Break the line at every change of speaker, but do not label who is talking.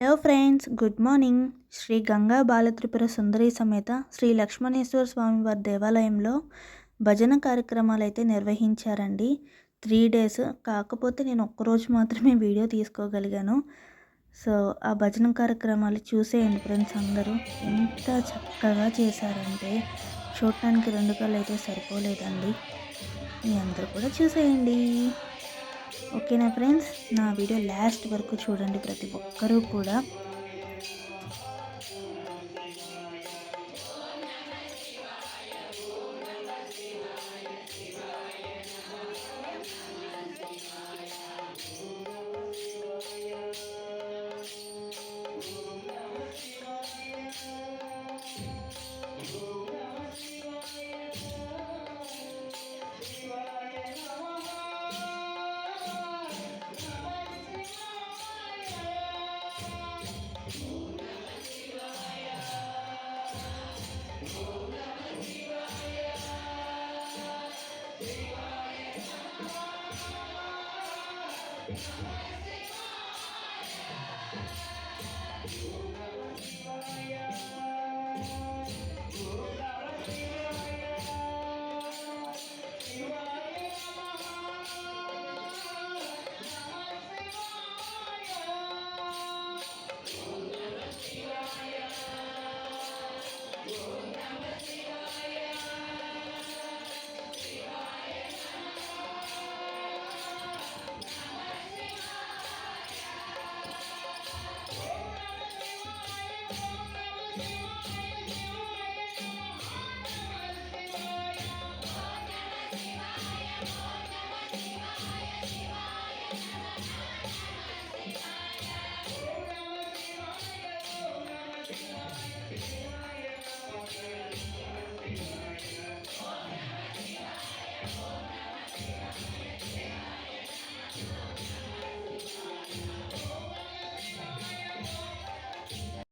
Hello friends, good morning. Shri Ganga Balatripura Sundari సమేత శ్రీ లక్ష్మణేశ్వర స్వామి వారి దేవాలయంలో భజన కార్యక్రమాలు అయితే నిర్వహించారండి. 3 days, కాకపోతే నేను ఒక్కరోజు మాత్రమే వీడియో తీసుకోగలిగాను. సో ఆ భజన కార్యక్రమాలు చూసేయండి ఫ్రెండ్స్. అందరూ ఎంత చక్కగా చేశారంటే చూడటానికి 2 కళ్ళు అయితే సరిపోలేదండి. మీ అందరూ కూడా చూసేయండి. ఓకేనా ఫ్రెండ్స్, నా వీడియో లాస్ట్ వరకు చూడండి ప్రతి ఒక్కరూ కూడా.